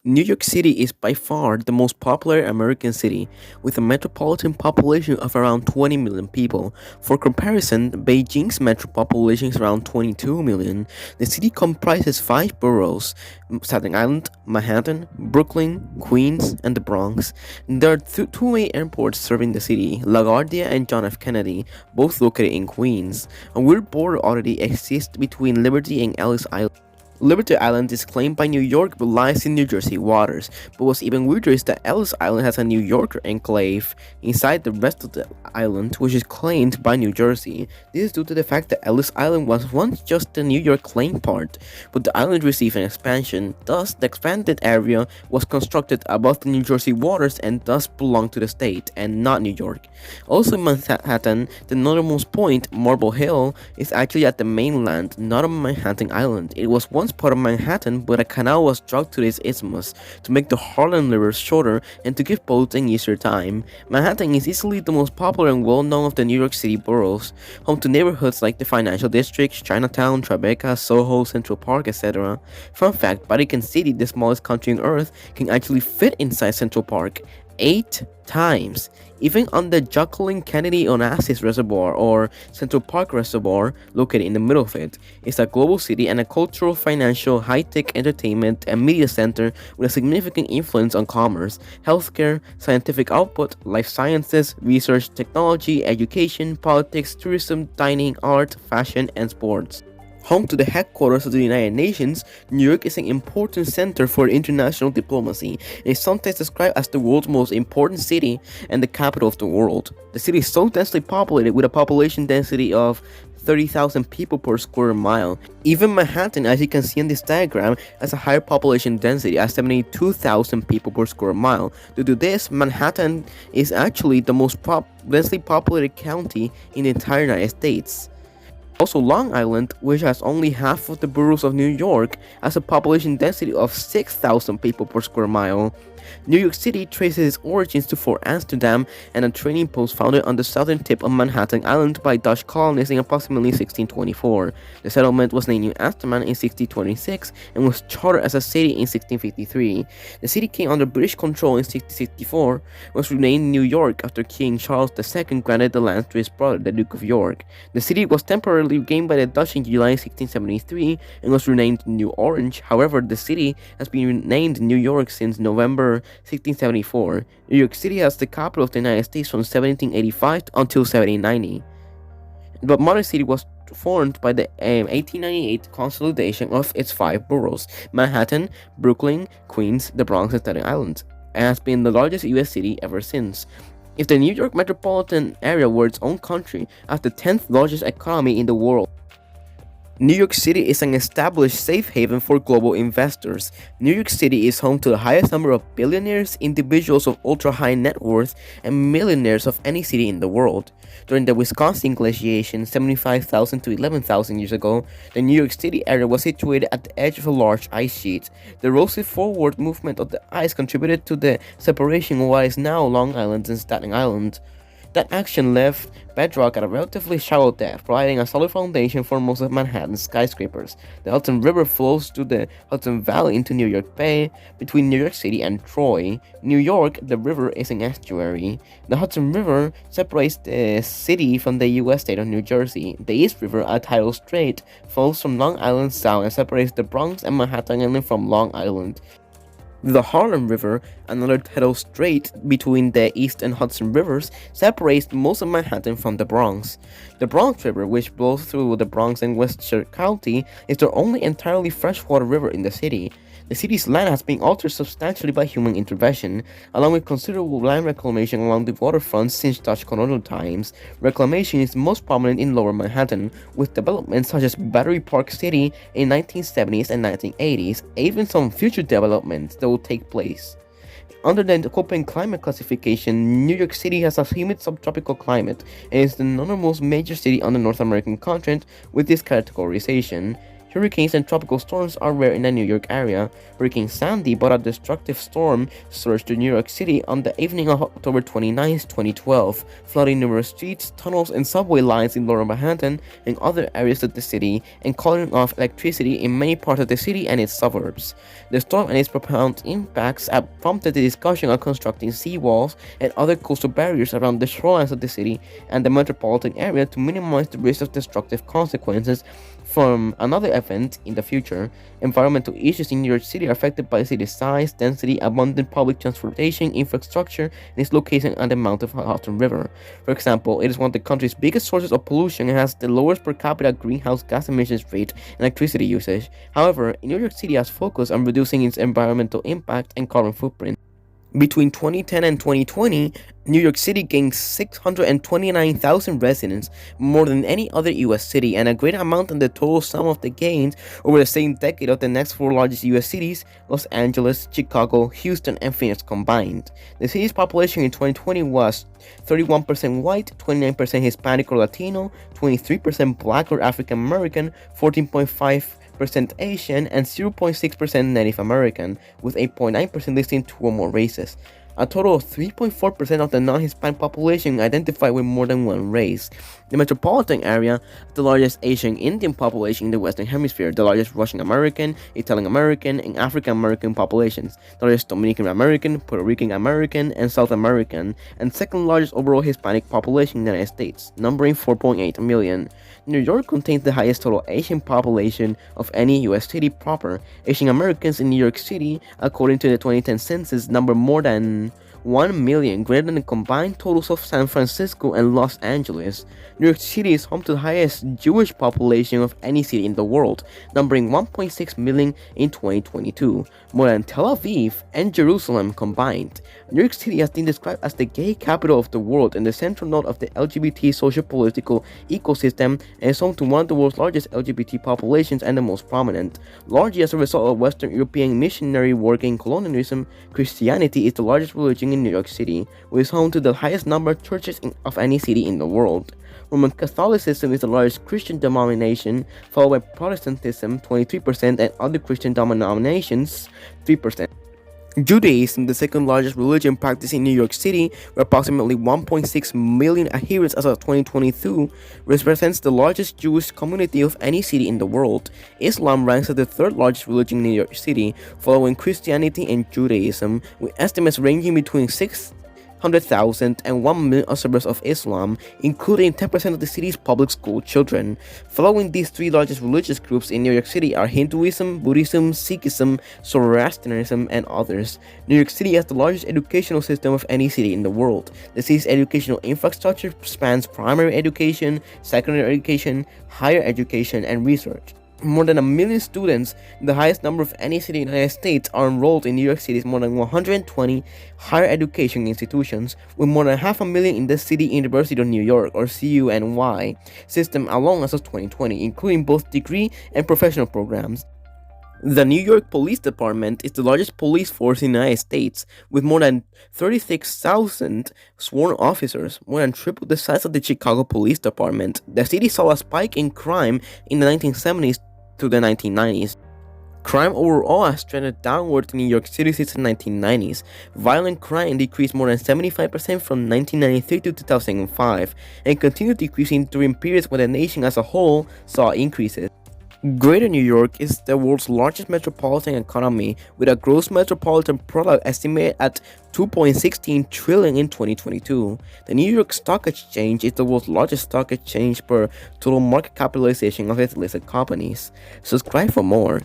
New York City is by far the most popular American city, with a metropolitan population of around 20 million people. For comparison, Beijing's metro population is around 22 million. The city comprises five boroughs: Staten Island, Manhattan, Brooklyn, Queens, and the Bronx. There are two main airports serving the city: LaGuardia and John F. Kennedy, both located in Queens. A weird border already exists between Liberty and Ellis Island. Liberty Island is claimed by New York but lies in New Jersey waters. But what's even weirder is that Ellis Island has a New Yorker enclave inside the rest of the island, which is claimed by New Jersey. This is due to the fact that Ellis Island was once just the New York claim part, but the island received an expansion. Thus, the expanded area was constructed above the New Jersey waters and thus belonged to the state and not New York. Also in Manhattan, the northernmost point, Marble Hill, is actually at the mainland, not on Manhattan Island. It was once part of Manhattan, but a canal was dug to this isthmus to make the Harlem River shorter and to give boats an easier time. Manhattan is easily the most popular and well-known of the New York City boroughs, home to neighborhoods like the Financial District, Chinatown, Tribeca, Soho, Central Park, etc. Fun fact, Vatican City, the smallest country on Earth, can actually fit inside Central Park 8 times. Even on the Jacqueline Kennedy Onassis Reservoir, or Central Park Reservoir, located in the middle of it, is a global city and a cultural, financial, high-tech entertainment and media center with a significant influence on commerce, healthcare, scientific output, life sciences, research, technology, education, politics, tourism, dining, art, fashion, and sports. Home to the headquarters of the United Nations, New York is an important center for international diplomacy and is sometimes described as the world's most important city and the capital of the world. The city is so densely populated with a population density of 30,000 people per square mile. Even Manhattan, as you can see in this diagram, has a higher population density at 72,000 people per square mile. Due to this, Manhattan is actually the most densely populated county in the entire United States. Also, Long Island, which has only half of the boroughs of New York, has a population density of 6,000 people per square mile. New York City traces its origins to Fort Amsterdam and a trading post founded on the southern tip of Manhattan Island by Dutch colonists in approximately 1624. The settlement was named New Amsterdam in 1626 and was chartered as a city in 1653. The city came under British control in 1664, was renamed New York after King Charles II granted the land to his brother, the Duke of York. The city was temporarily gained by the Dutch in July 1673 and was renamed New Orange. However, the city has been renamed New York since November 1674. New York City has the capital of the United States from 1785 until 1790. But modern city was formed by the 1898 consolidation of its five boroughs: Manhattan, Brooklyn, Queens, the Bronx, and Staten Island, and has been the largest US city ever since. If the New York metropolitan area were its own country, as the 10th largest economy in the world. New York City is an established safe haven for global investors. New York City is home to the highest number of billionaires, individuals of ultra-high net worth, and millionaires of any city in the world. During the Wisconsin glaciation 75,000 to 11,000 years ago, the New York City area was situated at the edge of a large ice sheet. The erosive forward movement of the ice contributed to the separation of what is now Long Island and Staten Island. That action left bedrock at a relatively shallow depth, providing a solid foundation for most of Manhattan's skyscrapers. The Hudson River flows through the Hudson Valley into New York Bay, between New York City and Troy. New York, the river is an estuary. The Hudson River separates the city from the U.S. state of New Jersey. The East River, a tidal strait, flows from Long Island south and separates the Bronx and Manhattan Island from Long Island. The Harlem River, another tidal strait between the East and Hudson rivers, separates most of Manhattan from the Bronx. The Bronx River, which flows through the Bronx and Westchester County, is the only entirely freshwater river in the city. The city's land has been altered substantially by human intervention, along with considerable land reclamation along the waterfront since Dutch colonial times. Reclamation is most prominent in Lower Manhattan, with developments such as Battery Park City in 1970s and 1980s, even some future developments that will take place. Under the Köppen climate classification, New York City has a humid subtropical climate and is the northernmost major city on the North American continent with this categorization. Hurricanes and tropical storms are rare in the New York area. Hurricane Sandy brought a destructive storm surge to New York City on the evening of October 29, 2012, flooding numerous streets, tunnels, and subway lines in Lower Manhattan and other areas of the city, and calling off electricity in many parts of the city and its suburbs. The storm and its profound impacts have prompted the discussion of constructing seawalls and other coastal barriers around the shorelines of the city and the metropolitan area to minimize the risk of destructive consequences from another event in the future. Environmental issues in New York City are affected by the city's size, density, abundant public transportation infrastructure, and its location on the mouth of the Hudson River. For example, it is one of the country's biggest sources of pollution and has the lowest per capita greenhouse gas emissions rate and electricity usage. However, New York City has focused on reducing its environmental impact and carbon footprint. Between 2010 and 2020, New York City gained 629,000 residents, more than any other US city, and a greater amount than the total sum of the gains over the same decade of the next four largest US cities, Los Angeles, Chicago, Houston, and Phoenix combined. The city's population in 2020 was 31% white, 29% Hispanic or Latino, 23% Black or African American, 14.5% Asian, and 0.6% Native American, with 8.9% listing two or more races. A total of 3.4% of the non-Hispanic population identified with more than one race. The metropolitan area, the largest Asian Indian population in the Western Hemisphere, the largest Russian American, Italian American, and African American populations, the largest Dominican American, Puerto Rican American, and South American, and second largest overall Hispanic population in the United States, numbering 4.8 million. New York contains the highest total Asian population of any U.S. city proper. Asian Americans in New York City, according to the 2010 census, number more than 1 million, greater than the combined totals of San Francisco and Los Angeles. New York City is home to the highest Jewish population of any city in the world, numbering 1.6 million in 2022, more than Tel Aviv and Jerusalem combined. New York City has been described as the gay capital of the world and the central node of the LGBT socio-political ecosystem, and is home to one of the world's largest LGBT populations and the most prominent. Largely as a result of Western European missionary work in colonialism, Christianity is the largest religion in New York City, which is home to the highest number of churches of any city in the world. Roman Catholicism is the largest Christian denomination, followed by Protestantism 23% and other Christian denominations 3%. Judaism, the second largest religion practiced in New York City, with approximately 1.6 million adherents as of 2022, represents the largest Jewish community of any city in the world. Islam ranks as the third largest religion in New York City, following Christianity and Judaism, with estimates ranging between 600,000 and 1 million observers of Islam, including 10% of the city's public school children. Following these three largest religious groups in New York City are Hinduism, Buddhism, Sikhism, Zoroastrianism, and others. New York City has the largest educational system of any city in the world. The city's educational infrastructure spans primary education, secondary education, higher education, and research. More than 1 million students, the highest number of any city in the United States, are enrolled in New York City's more than 120 higher education institutions, with more than 500,000 in the City University of New York, or CUNY, system alone as of 2020, including both degree and professional programs. The New York Police Department is the largest police force in the United States, with more than 36,000 sworn officers, more than triple the size of the Chicago Police Department. The city saw a spike in crime in the 1970s to the 1990s. Crime overall has trended downward in New York City since the 1990s. Violent crime decreased more than 75% from 1993 to 2005, and continued decreasing during periods when the nation as a whole saw increases. Greater New York is the world's largest metropolitan economy, with a gross metropolitan product estimated at $2.16 trillion in 2022. The New York Stock Exchange is the world's largest stock exchange per total market capitalization of its listed companies. Subscribe for more.